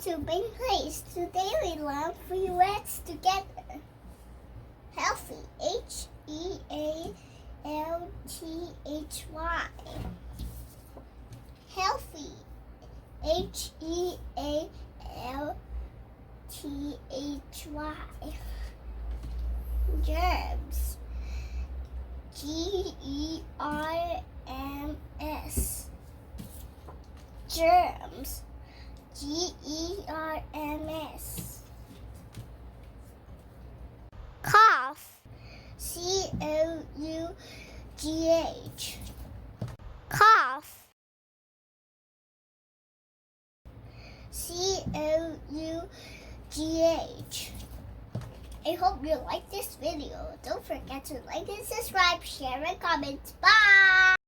to bring place. Today we learn 3 words together. Healthy, H-E-A-L-T-H-Y. Healthy, H-E-A-L-T-H-Y. Germs, G-E-R-M-S. Germs, G-E-R-M-S. Cough, C-O-U-G-H. Cough, C-O-U-G-H. I hope you like this video. Don't forget to like and subscribe, share, and comment. Bye!